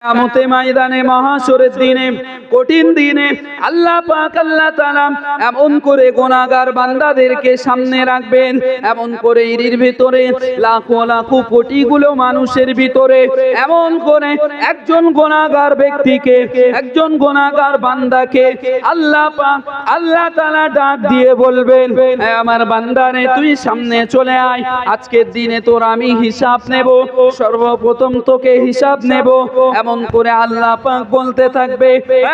কিয়ামতের ময়দানে মাহশরের দিনে কঠিন দিনে আল্লাহ পাক আল্লাহ তাআলা এমন করে গুনাহগার বান্দাদেরকে সামনে রাখবেন, এমন করে এর ভিতরে লাখো লাখো কোটিগুলো মানুষের ভিতরে এমন করে একজন গুনাহগার ব্যক্তিকে, একজন গুনাহগার বান্দাকে আল্লাহ পাক আল্লাহ তাআলা ডাক দিয়ে বলবেন, হে আমার বান্দারে তুই সামনে চলে আয়, আজকের দিনে তোর আমি হিসাব নেব, সর্বপ্রথম তোকে হিসাব নেব। এমন করে আল্লাহ পাক বলতে থাকবে,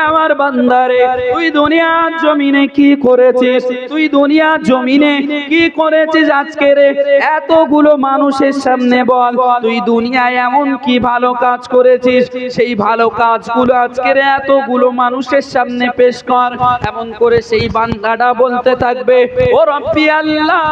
আমার বান্দারে তুই দুনিয়ার জমিনে কি করেছিস, তুই দুনিয়ার জমিনে কি করেছিস, আজকে রে এতগুলো মানুষের সামনে বল তুই দুনিয়ায় এমন কি ভালো কাজ করেছিস, সেই ভালো কাজগুলো আজকে রে এতগুলো মানুষের সামনে পেশ কর। এমন করে সেই বান্দাটা বলতে থাকবে, ও রব্বি আল্লাহ,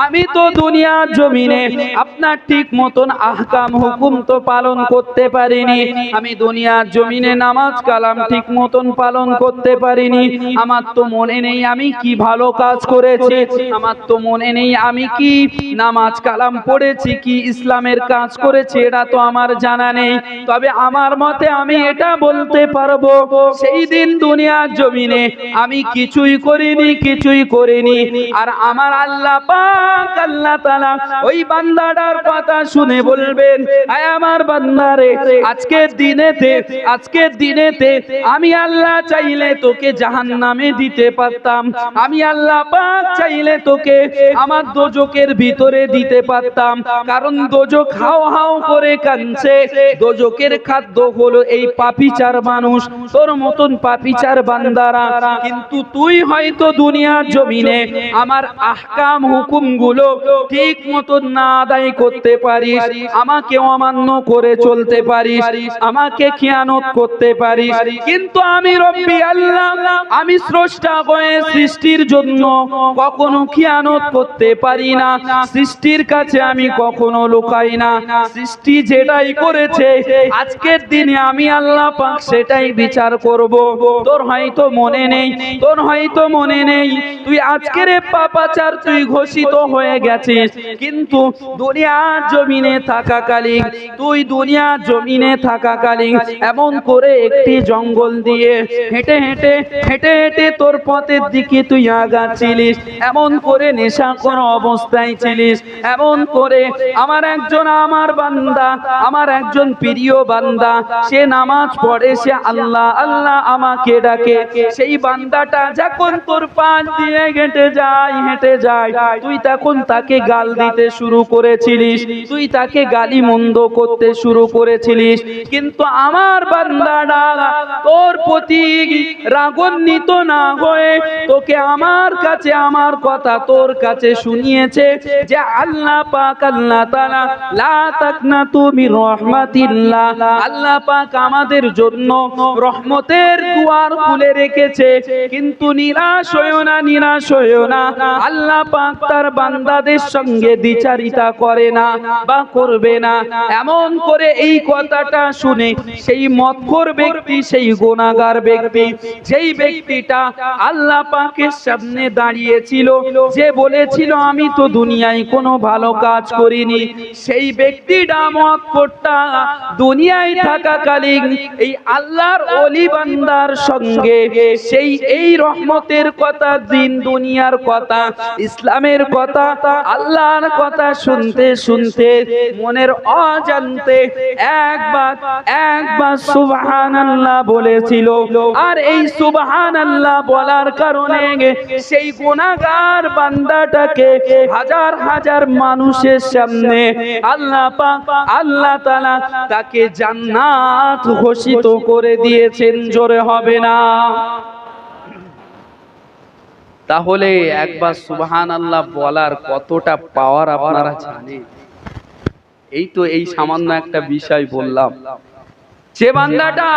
আমি তো দুনিয়ার জমিনে আপনার ঠিক মতন আহকাম হুকুম তো পালন করতে পারিনি, আমি দুনিয়ার জমিনে নামাজ কালাম ঠিক মতন পালন করতে পারিনি, আমার তো মনে নেই আমি কি ভালো কাজ করেছি, আমার তো মনে নেই আমি কি নামাজ কালাম পড়েছি, কি ইসলামের কাজ করেছি, এটা তো আমার জানা নেই। তবে আমার মতে আমি এটা বলতে পারবো, সেই দিন দুনিয়ার জমিনে আমি কিছুই করিনি, কিছুই করিনি। আর আমার আল্লাহ পাক আল্লাহ তাআলা ওই বান্দাটার কথা শুনে বলবেন, আয় আমার বান্দারে, আজকের দিনেতে আমি আল্লাহ চাইলে তোকে জাহান্নামে দিতে পারতাম, আমি আল্লাহ পাক চাইলে তোকে আমার দোজখের ভিতরে দিতে পারতাম, কারণ দোজখ হাও হাও করে কাঁদছে, দোজখের খাদ্য হলো এই পাপীচার মানুষ, তোর মতন পাপীচার বান্দারা। কিন্তু তুই হয়তো দুনিয়ার জমিনে আমার আহকাম হুকুমগুলো ঠিক মতন না আদায় করতে পারিস, আমাকে অমান্য করে চলতে পারিস, আমাকে খিয়ানত করতে পারিস, কিন্তু আমি রব্বি আল্লাহ, আমি স্রষ্টা হয়ে সৃষ্টির জন্য কখনো খিয়ানত করতে পারি না, সৃষ্টির কাছে আমি কখনো লুকাই না, সৃষ্টি যেটাই করেছে আজকের দিনে আমি আল্লাহ পাক সেটাই বিচার করব। তোর হয়তো মনে নেই, তোর হয়তো মনে নেই, তুই আজকের পাপাচার তুই ঘোষিত হয়ে গেছিস, কিন্তু দুনিয়ার জমিনে থাকাকালীন, তুই দুনিয়ার জমিনে থাকাকালীন এমন করে একটি জঙ্গল দিয়ে হেঁটে হেঁটে হেঁটে হেঁটে তোর পথের দিকে তুই আগাচ্ছিলিস, এমন করে নেশাখোর অবস্থায় ছিলিস, এমন করে আমার বান্দা, আমার একজন প্রিয় বান্দা, সে নামাজ পড়ে, সে আল্লাহ আল্লাহ আমাকে ডাকে, সেই বান্দাটা যখন তোর পাশ দিয়ে হেঁটে যায় তুই তখন তাকে গাল দিতে শুরু করেছিলিস, তুই তাকে গালি মন্দ করতে শুরু করেছিলিস, কিন্তু আমার বান্দাটা তোর প্রতি রাগান্বিত না হয়ে তোকে আমার কাছে আমার কথা তোর কাছে শুনিয়েছে যে আল্লাহ পাক আল্লাহ তাআলা লা তাকনাতু মির রাহমাতিল্লাহ, আল্লাহ পাক আমাদের জন্য রহমতের দুয়ার খুলে রেখেছে, কিন্তু নিরাশ হইও না, নিরাশ হইও না, আল্লাহ পাক তার বান্দাদের সঙ্গে দ্বিচারিতা করে না বা করবে না। এমন করে এই কথাটা শুনে সেই মদখোর ব্যক্তি, সেই গুনাহগার ব্যক্তি, যেই ব্যক্তিটা আল্লাহ পাকের সামনে দাঁড়িয়েছিল, যে বলেছিল আমি তো দুনিয়ায় কোনো ভালো কাজ করিনি, সেই ব্যক্তিটা মদখোরটা দুনিয়ায় থাকাকালীন এই আল্লাহর ওলি বান্দার সঙ্গে সেই এই রহমতের কথা, দিন দুনিয়ার কথা, ইসলামের কথা, আল্লাহর কথা শুনতে শুনতে মনের অজান্তে একবার সুবহানাল্লাহ বলেছিল, আর এই সুবহানাল্লাহ বলার কারণে সেই গুনাহগার বান্দাটাকে হাজার হাজার মানুষের সামনে আল্লাহ পাক আল্লাহ তাআলা তাকে জান্নাত ঘোষিত করে দিয়েছেন। জোরে হবে না? তাহলে একবার সুবহানাল্লাহ বলার কতটা পাওয়ার আপনারা জানেন? এই তো এই সামান্য একটা বিষয় বললাম, যে বান্দাটা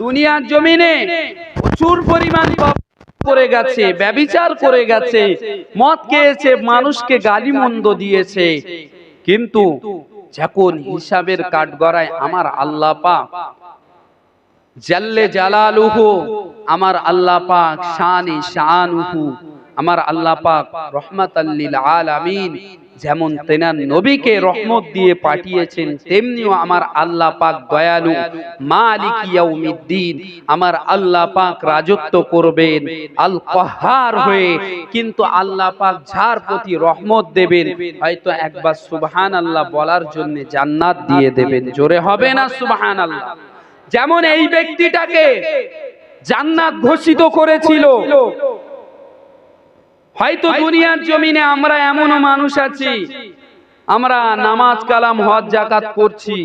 দুনিয়ার জমিনে প্রচুর পরিমাণ পাপ করে গেছে, ব্যভিচার করে গেছে, মদ খেয়েছে, মানুষকে গালিমন্দ দিয়েছে, কিন্তু যখন হিসাবের কাঠগড়ায় আমার আল্লাহ পাক জাল্লে জালালুহু, আমার আল্লাহ পাক শানে শানুহু, আমার আল্লাহ পাক রহমাতাল লিল আলামিন, যেমন তেনার নবীকে রহমত দিয়ে পাঠিয়েছেন, তেমনিও আমার আল্লাহ পাক দয়ালু, মালিক ইয়াউমিদ্দিন, আমার আল্লাহ পাক রাজত্ব করবেন আল কাহ্হার হয়ে। কিন্তু আল্লাহ পাক যার প্রতি রহমত দেবেন, হয়তো একবার সুবহানাল্লাহ বলার জন্য জান্নাত দিয়ে দেবেন। জোরে হবে না সুবহানাল্লাহ? যেমন এই ব্যক্তিটাকে জান্নাত ঘোষিত করেছিল। হয়তো দুনিয়ার জমিনে আমরা এমনও মানুষ আছি, আমরা নামাজ কালাম হজ জাকাত করছি,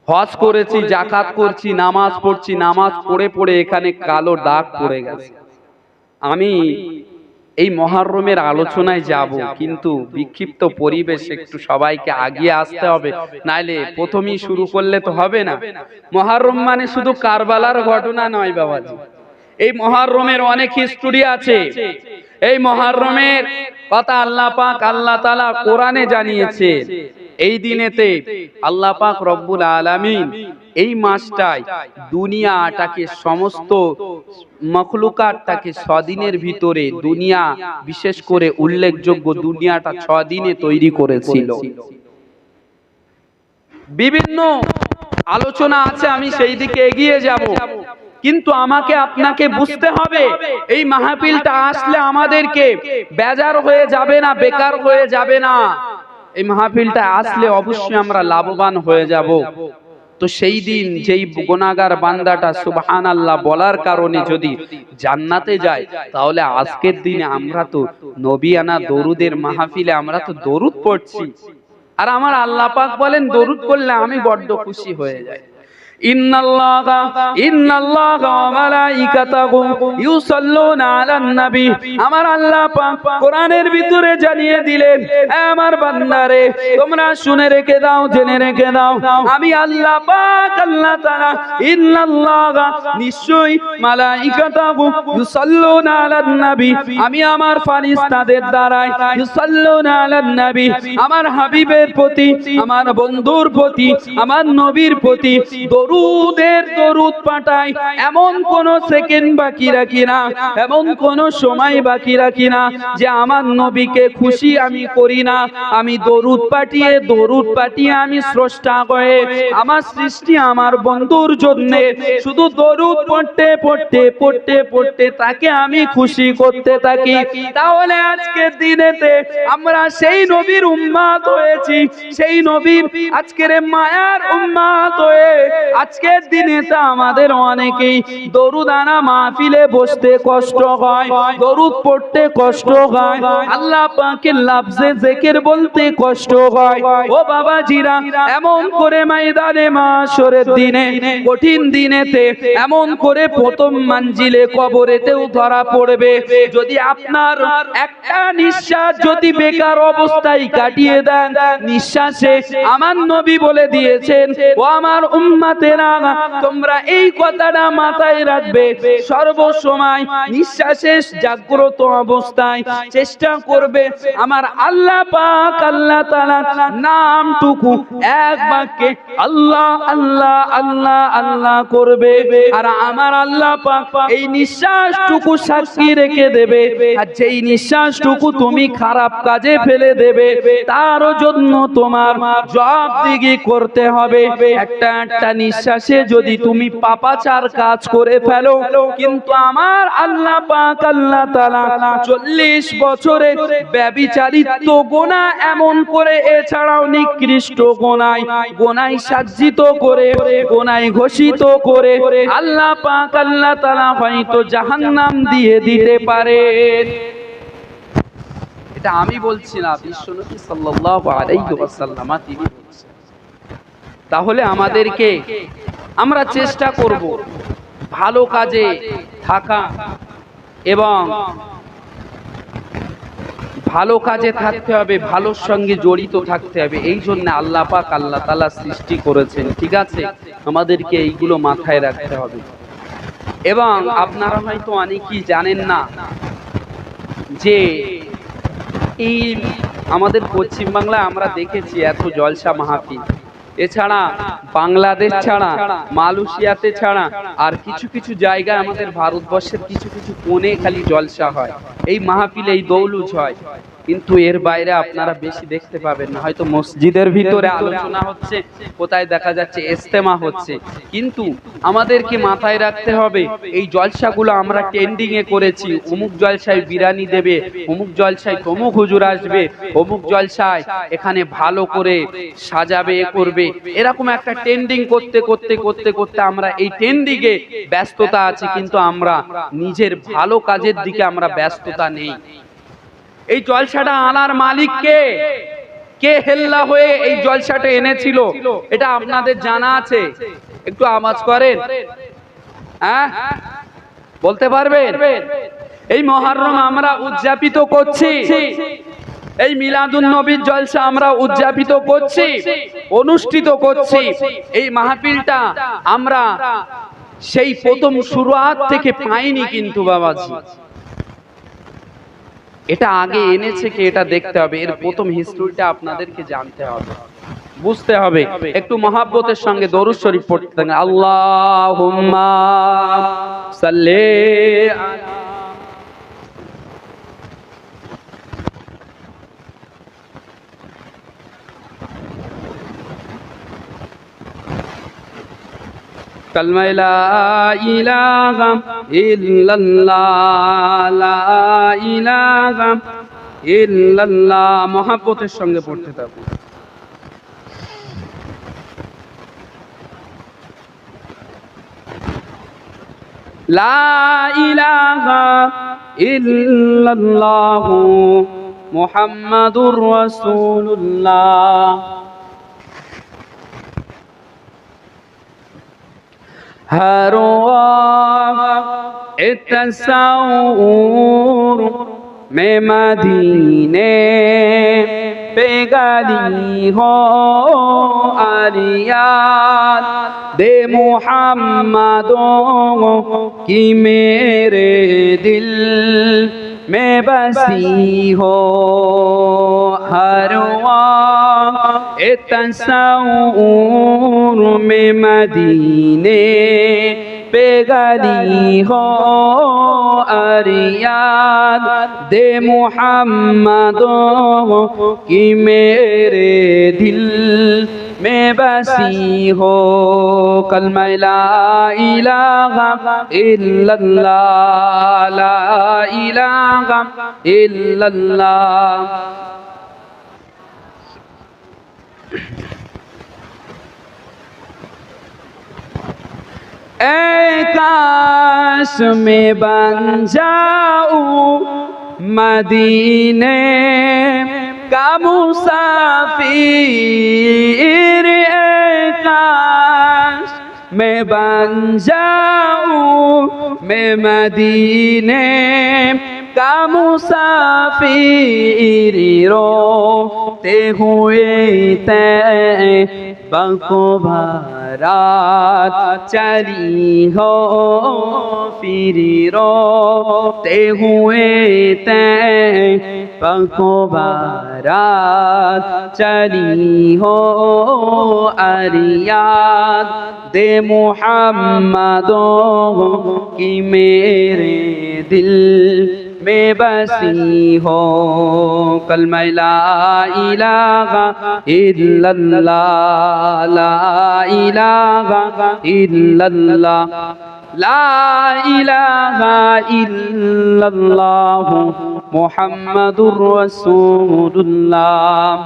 হজ করেছি, জাকাত করছি, নামাজ পড়ছি, নামাজ পড়ে পড়ে এখানে কালো দাগ পড়ে গেছে। আমি এই মুহররমের আলোচনায় যাব, কিন্তু বিক্ষিপ্ত পরিবেশ, একটু সবাইকে আগিয়ে আসতে হবে, নাইলে প্রথমেই শুরু করলে তো হবে না। মুহররম মানে শুধু কারবালার ঘটনা নয় বাবাজি, এই মুহররমের অনেক হিস্টোরি আছে। এই মুহররমের কথা আল্লাহ পাক আল্লাহ তাআলা কোরআনে জানিয়েছে। এই দিনেতে আল্লাহ পাক রব্বুল আলামিন এই মাসটায় দুনিয়াটাকে, সমস্ত মখলুকাতটাকে 6 দিনের ভিতরে, দুনিয়া বিশেষ করে উল্লেখযোগ্য দুনিয়াটা 6 দিনে তৈরি করেছিল। বিভিন্ন আলোচনা আছে, আমি সেই দিকে এগিয়ে যাব, কিন্তু আমাকে আপনাকে বুঝতে হবে এই মাহফিলটা আসলে আমাদেরকে বেজার হয়ে যাবে না, বেকার হয়ে যাবে না। এই মাহফিলটা আসলে অবশ্যই আমরা লাভবান হয়ে যাব। তো সেই দিন যেই গুনাহগার বান্দাটা সুবহানাল্লাহ বলার কারণে যদি জান্নাতে যায়, তাহলে আজকের দিনে আমরা তো নবিয়ানা দরুদের মাহফিলে আমরা তো দরুদ পড়ছি, আর আমার আল্লাহ পাক বলেন দরুদ পড়লে আমি বড্ড খুশি হয়ে যাই। ইন্নাল্লাহা ওয়া মালাইকাতাহু ইউসাল্লুনা আলান নবী। আমার আল্লাহ পাক কোরআনের ভিতরে জানিয়ে দিলেন, আমার বান্দারে তোমরা শুনে রেখে দাও, জেনে রেখে দাও, আমি আল্লাহ পাক আল্লাহ তাআলা ইন্নাল্লাহা, নিশ্চয়ই, মালাইকাতাহু ইউসাল্লুনা আলান নবী, আমি আমার ফারিস্তাদের দ্বারাই ইউসাল্লুনা আলান নবী, আমার হাবিবের প্রতি, আমার বন্ধুর প্রতি, আমার নবীর প্রতি দরুদ পাঠাই। এমন কোন সেকেন্ড বাকি রাখি না, এমন কোন সময় বাকি রাখি না যে আমার নবীকে খুশি আমি করি না। আমি দরুদ পাঠিয়ে আমি স্রষ্টা হয়ে, আমার সৃষ্টি আমার বন্ধুর জন্য শুধু দরুদ পড়তে তাকে আমি খুশি করতে থাকি। তাহলে আজকের দিনেতে আমরা সেই নবীর উম্মত হয়েছি, সেই নবীর আজকের মায়ার উম্মত হয়ে আজকের দিনে তা আমাদের অনেকেই দরুদ আনা মাহফিলে বসতে কষ্ট হয়, দরুদ পড়তে কষ্ট হয়, আল্লাহ পাকের লফজে জিকির বলতে কষ্ট হয়। ও বাবাজিরা, এমন করে ময়দানে মাশরের দিনে, কঠিন দিনেতে, এমন করে প্রথম মঞ্জিলে কবরেতেও ধরা পড়বে। যদি আপনার একটা নিঃশ্বাস যদি বেকার অবস্থায় কাটিয়ে দেন, নিঃশ্বাসে আমার নবী বলে দিয়েছেন, ও আমার উম্মতেরা, তোমরা এই কথাটা মাথায় রাখবে, সর্বসময় নিঃশ্বাসে জাগ্রত অবস্থায় চেষ্টা করবে আমার আল্লাহ পাক আল্লাহ তাআলার নামটুকু এক বাক্যে আল্লাহ আল্লাহ আল্লাহ আল্লাহ করবে। আর আমার আল্লাহ পাক এই নিঃশ্বাসটুকু সাক্ষী রেখে দেবে, আর যেই নিঃশ্বাসটুকু তুমি খারাপ কাজে ফেলে দেবে, তার জন্য তোমার জবাবদিহি করতে হবে। একটা নিঃশ্বাসে যদি তুমি পাপাচার কাজ করে ফেলো, কিন্তু আমার আল্লাহ পাক আল্লাহ তাআলা 40 বছরে ব্যভিচারিত্ব গুনাহ এমন করে, এছাড়াও নিকৃষ্ট গুনায় সাজ্জিত করে, গুনায় ঘোষিত করে আল্লাহ পাক আল্লাহ তাআলা হয়তো জাহান্নাম দিয়ে দিতে পারে। এটা আমি বলছি না, বিশ্বনবী সাল্লাল্লাহু আলাইহি ওয়াসাল্লাম তিনি বলছেন। তাহলে আমাদেরকে, আমরা চেষ্টা করব ভালো কাজে থাকা এবং ভালো কাজে থাকতে হবে, ভালোর সঙ্গে জড়িত থাকতে হবে। এই জন্য আল্লাহ পাক আল্লাহ তাআলা সৃষ্টি করেছেন, ঠিক আছে? আমাদেরকে এইগুলো মাথায় রাখতে হবে। এবং আপনারা হয়তো অনেকেই জানেন না যে এই আমাদের পশ্চিম বাংলায় আমরা দেখেছি এত জলসা মাহফিল, এছাড়া বাংলাদেশ ছাড়া, মালয়েশিয়াতে ছাড়া আর কিছু কিছু জায়গায় আমাদের ভারতবর্ষের কিছু কিছু কোণে খালি জলসা হয়, এই মাহফিল, এই দৌলুজ হয়। কিন্তু এর বাইরে আপনারা বেশি দেখতে পাবেন না। হয়তো মসজিদের ভিতরে আলোচনা হচ্ছে, কোথায় দেখা যাচ্ছে ইজতেমা হচ্ছে, কিন্তু আমাদেরকে মাথায় রাখতে হবে এই জলসাগুলো আমরা ট্রেন্ডিং এ করেছি। অমুক জলসায় বিরিয়ানি দেবে, অমুক জলসায় তমুক হুজুর আসবে, অমুক জলসায় এখানে ভালো করে সাজাবে, করবে, এরকম একটা ট্রেন্ডিং করতে করতে করতে করতে আমরা এই ট্রেন্ডিং এ ব্যস্ততা আছি, কিন্তু আমরা নিজের ভালো কাজের দিকে আমরা ব্যস্ততা নেই। এই জলসাটা আনার মালিক কে? কে হেল্লা হয়ে এই জলসাটা এনেছিল? এটা আপনাদের জানা আছে? একটু আওয়াজ করেন, হ্যাঁ বলতে পারবেন? এই মুহররম আমরা উদযাপিত করছি, এই মিলাদুন নবীর জলসা আমরা উদযাপিত করছি, অনুষ্ঠিত করছি। এই মাহফিলটা আমরা সেই প্রথম শুরুয়াত থেকে পাইনি, কিন্তু বাবাজি এটা আগে এনেছে কে এটা দেখতে হবে। এর প্রথম হিস্ট্রিটা আপনাদেরকে জানতে হবে, বুঝতে হবে। একটু মহাব্বতের সঙ্গে দরুদ শরীফ পড়তে থাকেন। আল্লাহুম্মা সাল্লি আলা কালমা লা ইলাহা ইল্লাল্লাহ, লা ইলাহা ইল্লাল্লাহ। মহাব্বতের সঙ্গে পড়তে থাকুন। লা ইলাহা ইল্লাল্লাহ মুহাম্মাদুর রাসূলুল্লাহ। हर तस्वूर में मदीने पे गली हो आलियात दे मुहम्मदों की मेरे दिल में बसी हो। हर तस्वूर में मदीने पे गली हो अरियाद दे मुहम्मदों की मेरे दिल में बसी हो। कलमा ला इलाहा इल्लल्लाह, ला इलाहा इल्लल्लाह। ऐ काश में बन जाऊं मदीने का मुसाफिर, ऐ काश में बन जाऊं मैं मदीने का मुसाफिर, रोते हुए तैबा को बारात चली हो, फिर रोते हुए तैबा को बारात चली हो। अरियाद दे मुहम्मदों की मेरे दिल में बसी हो। कलमा ला इलाहा इल्लल्लाह, ला इलाहा इल्लल्लाह, ला इलाहा इल्लल्लाह मुहम्मदुर রাসূলুল্লাহ।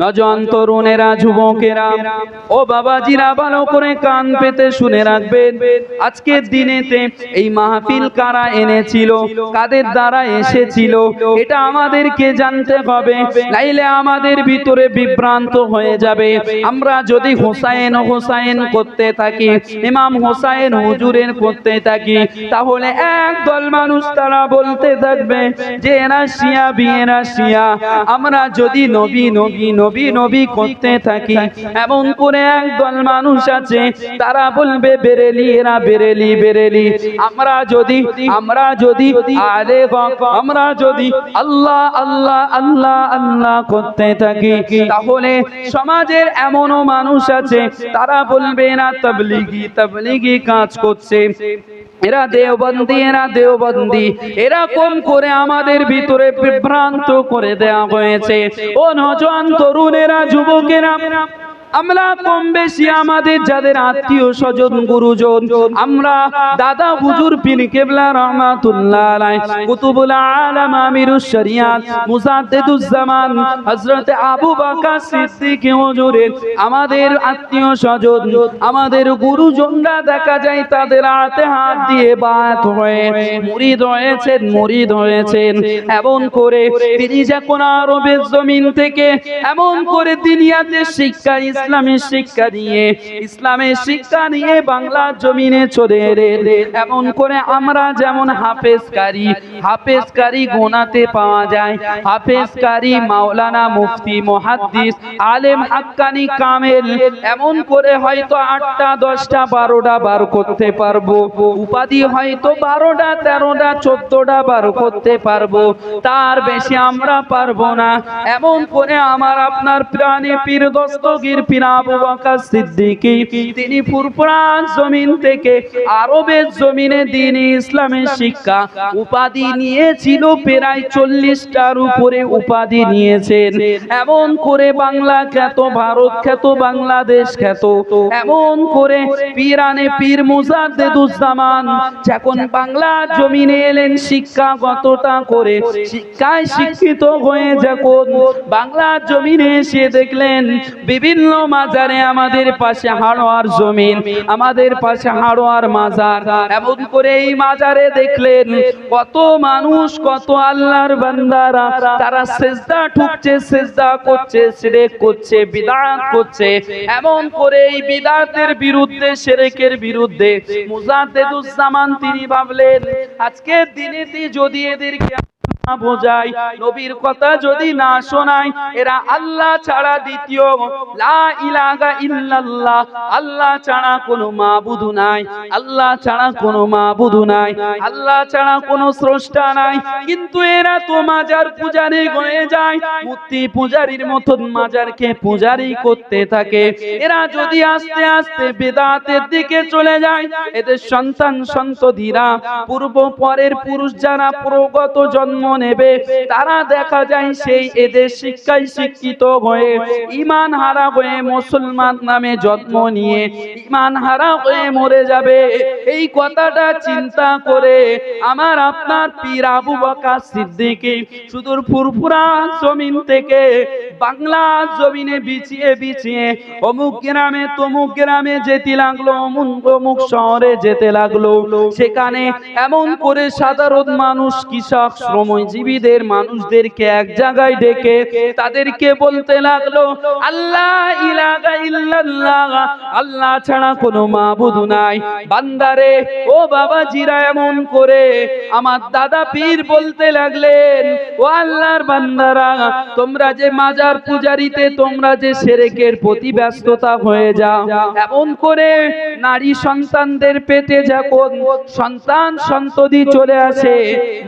নজন তরুণেরা, যুবকেরা ও বাবাজিরা, ভালো করে কান পেতে শুনে রাখবেন। আজকের দিনেতে এই মাহফিল কারা এনেছিল, কাদের দ্বারা এসেছিল, এটা আমাদেরকে জানতে হবে, নাইলে আমাদের ভিতরে বিভ্রান্ত হয়ে যাবে। আমরা যদি হোসাইন হোসাইন করতে থাকি, ইমাম হোসাইন হুজুরের করতে থাকি, তাহলে একদল মানুষ তারা বলতে থাকবে যে এরা শিয়া, বিয়েরা শিয়া। আমরা যদি নবী নবী নবী নবী করতে থাকি, এমন করে একদল মানুষ আছে তারা বলবে বেরেলি, এরা বেরেলি বেরেলি। আমরা যদি আলে হক, আমরা যদি আল্লাহ আল্লাহ আল্লাহ আল্লাহ করতে থাকি, তাহলে সমাজের এমনও মানুষ আছে তারা বলবে না তাবলীগি তাবলীগি কাজ করছে। এরা দেওবন্দি এরকম করে আমাদের ভিতরে বিভ্রান্ত করে দেওয়া হয়েছে। ও নওজোয়ান তরুণেরা, যুবকেরা, আমরা কম বেশি আমাদের যাদের আত্মীয় স্বজন গুরুজন, আমরা দাদা হুজুর পীর কেবলা রহমাতুল্লাহ আলাইহি, কুতুবুল আলাম আমিরুশ শরিয়াত মুজাদ্দিদুজ জামান হযরত আবু বকর সিদ্দিক হুজুরের আমাদের আত্মীয় স্বজন, আমাদের গুরুজনরা দেখা যায় তাদের হাতে হাত দিয়ে বাত হয়ে মুরিদ হয়েছেন। এমন করে তিনি যখন আরবের জমিন থেকে এমন করে দুনিয়াতে শিক্ষা, ইসলামের শিক্ষা নিয়ে বাংলার জমিনে চলে এলেন। এমন করে আমরা যেমন হাফেজকারী গোনাতে পাওয়া যায়, হাফেজকারী মাওলানা, মুফতি, মুহাদ্দিস, আলেম, হাক্কানি, কামেল, এমন করে হয়তো 8টা 10টা 12টা বার করতে পারবো। উপাধি হয়তো 12টা 13টা 14টা বার করতে পারবো, তার বেশি আমরা পারবো না। এমন করে আমার আপনার প্রাণী পীর দস্তগীর পীর আবু বকর সিদ্দিকী, তিনি ফুরফুরা জমিন থেকে আরবের জমিনে দ্বীন ইসলামের শিক্ষা উপাধি নিয়েছিল, প্রায় 40টার উপরে উপাধি নিয়েছেন। এমন করে বাংলা খ্যাত, ভারত খ্যাত, বাংলাদেশ খ্যাত। এমন করে পীরানে পীর মুজাদ্দিদুজ জামান যখন বাংলা জমিনে এলেন, শিক্ষাগতটা করে শিক্ষায় শিক্ষিত হয়ে যখন বাংলা জমিনে এসে দেখলেন বিভিন্ন মাজারে, আমাদের পাশে হাড়োয়ার জমিন, আমাদের পাশে হাড়োয়ার মাজার, এমন করে এই মাজারে দেখলেন কত মানুষ, কত আল্লাহর বান্দারা তারা সিজদা ঠুকছে, সিজদা করছে, শিরক করছে, বিদআত করছে। এমন করে এই বিদআতের বিরুদ্ধে, শিরকের বিরুদ্ধে মুজাদ্দিদুজ জামান তিনি ভাবলেন আজকের দিনেতে যদি এদেরকে বোঝাই, নবীর কথা যদি না শোনাই, এরা আল্লাহ ছাড়া দ্বিতীয় লা ইলাহা ইল্লাল্লাহ, আল্লাহ ছাড়া কোনো মাবুদ নাই, আল্লাহ ছাড়া কোনো মাবুদ নাই, আল্লাহ ছাড়া কোনো স্রষ্টা নাই। কিন্তু এরা তো মাজার পূজারি হয়ে যায়, মূর্তি পূজারীর মতন মাজারকে পূজারি করতে থাকে। এরা যদি আস্তে আস্তে বেদাতের দিকে চলে যায়, এদের সন্তান সন্ততিরা, পূর্ব পরের পুরুষ যারা প্রগত জন্ম নেবে, তারা দেখা যায় সেই এদের শিক্ষায় শিক্ষিত হয়ে ঈমান হারা হয়ে মুসলমান নামে জন্ম নিয়ে ঈমান হারা হয়ে মরে যাবে। এই কথাটা চিন্তা করে আমার আপনার পীর আবু বকর সিদ্দিকী সুদূর ফুরফুরা জমিন থেকে বাংলা জমিনে বিছিয়ে বিছিয়ে অমুক গ্রামে তমুক গ্রামে যেতে লাগলো, অমুক শহরে যেতে লাগলো। সেখানে এমন করে সাধারণ মানুষ, কৃষক, শ্রমজীবীদের মানুষদেরকে এক জায়গায় ডেকে তাদেরকে বলতে লাগলো আল্লাহ ইলাহা ইল্লাল্লাহ, আল্লাহ ছাড়া কোনো মাবুদ নাই। বান্দারে, ও বাবাজিরা, এমন করে আমার দাদা পীর বলতে লাগলেন ও আল্লাহর বান্দারা, তোমরা যে মাজার পূজারিতে, তোমরা যে শিরকের প্রতি ব্যস্ততা হয়ে যাও, এমন করে নারী সন্তানদের পেটে যখন সন্তান সন্ততি চলে আসে,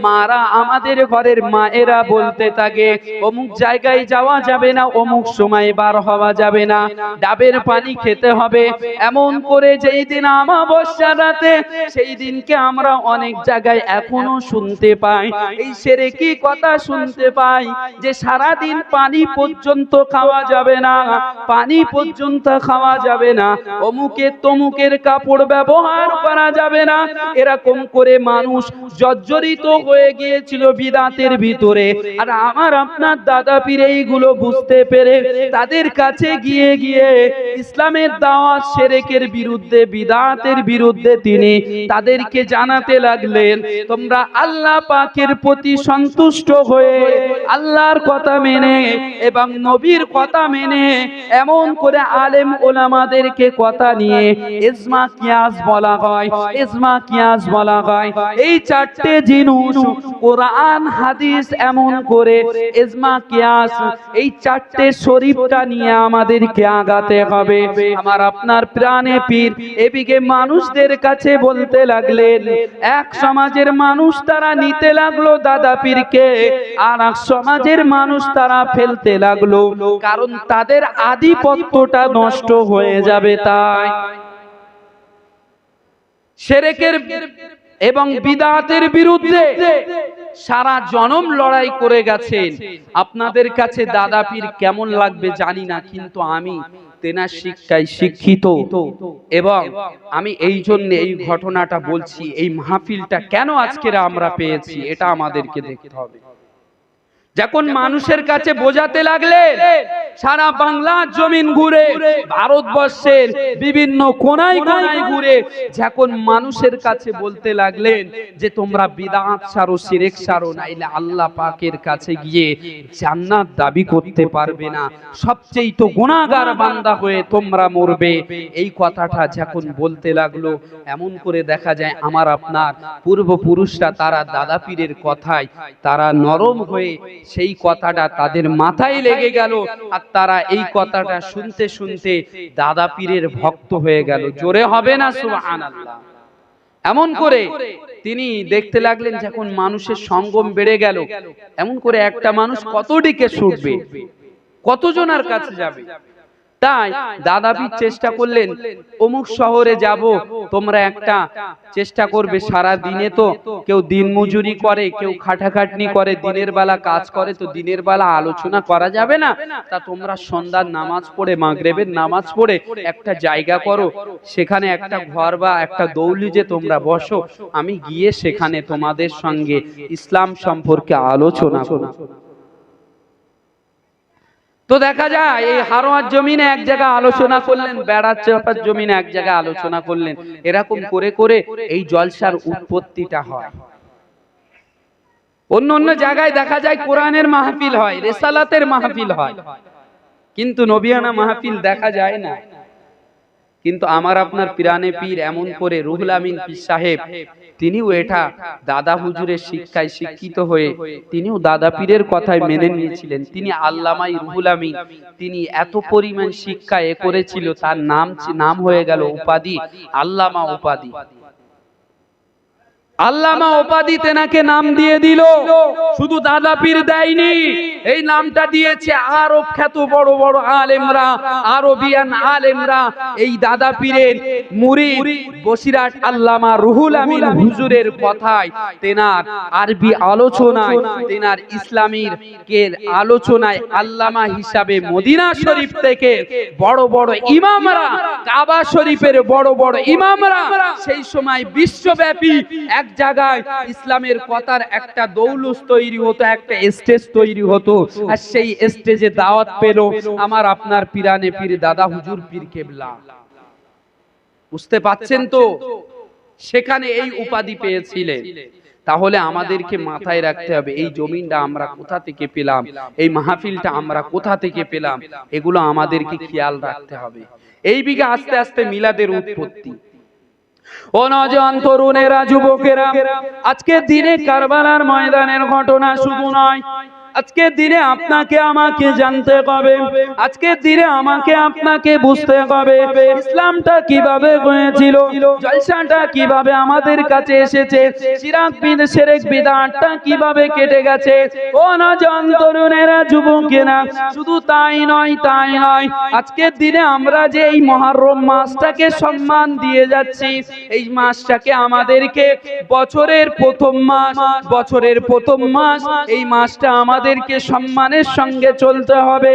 মারা, আমাদের ঘরের মায়েরা বলতে থাকে অমুক জায়গায় যাওয়া যাবে না, অমুক সময় বার হওয়া যাবে না, ডাবের পানি খেতে হবে। এমন করে যেই দিন অমাবস্যা রাতে, সেই দিনকে আমরা অনেক জায়গায় এখনো শুনতে পাই, এই শিরকি কথা শুনতে পাই যে সারা দিন পানি পর্যন্ত খাওয়া যাবে না, পানি পর্যন্ত খাওয়া যাবে না, অমুকের তমুকের কাপড় ব্যবহার করা যাবে না। এরকম করে মানুষ জর্জরিত হয়ে গিয়েছিল বিদআতের ভিতরে। আর আমার আপনার দাদা পীর এইগুলো বুঝতে পেরে তাদের কাছে গিয়ে গিয়ে ইসলামের দাওয়াত, শিরকের বিরুদ্ধে, বিদআতের বিরুদ্ধে তিনি তাদেরকে জানাতে লাগলেন তোমরা আল্লাহ পাকের প্রতি সন্তুষ্ট হয়ে আল্লাহর কথা মেনে এবং নবীর কথা মেনে, এমন করে আলেম ওলামাদেরকে কথা নিয়ে ইজমা কিয়াস বলা হয়, ইজমা কিয়াস বলা হয়। এই চারটে জিনিস কোরআন হাদিস, এমন করে ইজমা কিয়াস, এই চারটে শরীফটা নিয়ে আমাদেরকে আগাতে হবে। আমার আপনার প্রাণে পীর এদিকে মানুষদের কাছে বলতে লাগলেন, এক সমাজের মানুষ তারা নিতে লাগলো দাদা পীরকে, আর এক সমাজের মানুষ তারা ফেলতে লাগলো, কারণ তাদের আধিপত্যটা নষ্ট হয়ে যাবে। তাই শিরকের এবং বিদআতের বিরুদ্ধে সারা জনম লড়াই করে গেছেন। আপনাদের কাছে দাদা পীর কেমন লাগবে জানি না, কিন্তু আমি তেনার শিক্ষায় শিক্ষিত এবং আমি এই জন্য এই ঘটনাটা বলছি। এই মাহফিলটা কেন আজকের আমরা পেয়েছি এটা আমাদেরকে দেখতে হবে। যখন মানুষের কাছে বোঝাতে লাগলেন, সারা বাংলার জমিন ঘুরে, ভারতবর্ষের বিভিন্ন কোনায় কোনায় ঘুরে যখন মানুষের কাছে বলতে লাগলেন যে তোমরা বিদআত ছাড়ো, শিরক ছাড়ো, নাইলে আল্লাহ পাকের কাছে গিয়ে জান্নাত দাবি করতে পারবে না, সবচেয়ে তো গুনাহগার বান্দা হয়ে তোমরা মরবে, এই কথাটা যখন বলতে লাগলো, এমন করে দেখা যায় আমার আপনার পূর্বপুরুষরা তারা দাদা পীরের কথায় তারা নরম হয়ে সেই কথাটা তাদের মাথায় লেগে গেল, আর তারা এই কথাটা শুনতে শুনতে দাদা পীরের ভক্ত হয়ে গেল। জোরে হবে না সুবহানাল্লাহ? এমন করে তিনি দেখতে লাগলেন যখন মানুষের সঙ্গম বেড়ে গেল, এমন করে একটা মানুষ কতদিকে ছুটবে, কতজনের কাছে যাবে। তাই দাদা পীর চেষ্টা করলেন, অমুক শহরে যাব, তোমরা একটা চেষ্টা করবে, সারা দিনে তো কেউ দিন মজুরি করে, কেউ খাটাখাটনি করে, দিনের বেলা কাজ করে, তো দিনের বেলা আলোচনা করা যাবে না, তা তোমরা সন্ধ্যার নামাজ পড়ে, মাগরিবের নামাজ পড়ে একটা জায়গা করো, সেখানে একটা ঘর বা একটা দৌলুজে তোমরা বসো, আমি গিয়ে সেখানে তোমাদের সঙ্গে ইসলাম সম্পর্কে আলোচনা করব। তো দেখা যায় এই হারোয়ার জমিনে এক জায়গায় আলোচনা করলেন, বেড়ার চাপার জমিনে এক জায়গায় আলোচনা করলেন, এরকম করে করে এই জলসার উৎপত্তিটা হয়। অন্য অন্য জায়গায় দেখা যায় কোরআনের মাহফিল হয়, রিসালাতের মাহফিল হয়, কিন্তু নবিয়ানা মাহফিল দেখা যায় না। কিন্তু আমার আপনার পিরানে পীর এমন করে রুহুল আমিন পীর সাহেব, তিনিও এটা দাদা হুজুরের শিক্ষায় শিক্ষিত হয়ে তিনিও দাদা পীরের কথায় মেনে নিয়েছিলেন। তিনি আল্লামাই রুহুল আমিন, তিনি এত পরিমাণ শিক্ষা করেছিল, তার নাম হয়ে গেল উপাধি আল্লামা উপাধি। আল্লামা উপাধি তেনাকে নাম দিয়ে দিল, শুধু দাদা পীর দেয়নি, এই নামটা দিয়েছে আরব খ্যাত বড় বড় আলেমরা, আরবিয়ান আলেমরা। এই দাদা পীরের মুরিদ বসিরাট আল্লামা রুহুল আমিন হুজুরের কথায়, তেনার আরবি আলোচনায়, তেনার ইসলামীর কের আলোচনায় আল্লামা হিসাবে মদিনা শরীফ থেকে বড় বড় ইমামরা, কাবা শরীফের বড় বড় ইমামরা সেই সময় বিশ্বব্যাপী এক জায়গায় ইসলামের কথার একটা দৌলুস তৈরি হতো, একটা স্টেজ তৈরি হতো, আর সেই স্টেজে দাওয়াত পেল আমার আপনার পিরানে পীর দাদা হুজুর পীর কেবলা। বুঝতে পাচ্ছেন তো, সেখানে এই উপাধি পেয়েছিলেন। তাহলে আমাদেরকে মাথায় রাখতে হবে এই জমিনটা আমরা কোথা থেকে পেলাম, এই মাহফিলটা আমরা কোথা থেকে পেলাম, এগুলো আমাদেরকে খেয়াল রাখতে হবে। এই বিঘা আস্তে আস্তে মিলাদের উৎপত্তি। ও নওজোয়ান তরুণেরা, যুবকেরা, আজকের দিনে কারবালার ময়দানের ঘটনা শুধু নয়, আজকের দিনে আপনাকে আমাকে জানতে হবে, আজকের দিনে আমাকে আপনাকে বুঝতে হবে ইসলামটা কিভাবে হয়েছিল, জলসাটা কিভাবে আমাদের কাছে এসেছে, শিরক বিদআতটা কিভাবে কেটে গেছে। ও নওজোয়ান তরুণেরা, যুবকেরা, শুধু তাই নয়, তাই নয়, আজকের দিনে আমরা যে এই মুহররম মাসটাকে সম্মান দিয়ে যাচ্ছি, এই মাসটাকে আমাদেরকে বছরের প্রথম মাস, বছরের প্রথম মাস, এই মাসটা আমাদেরকে সম্মানের সঙ্গে চলতে হবে।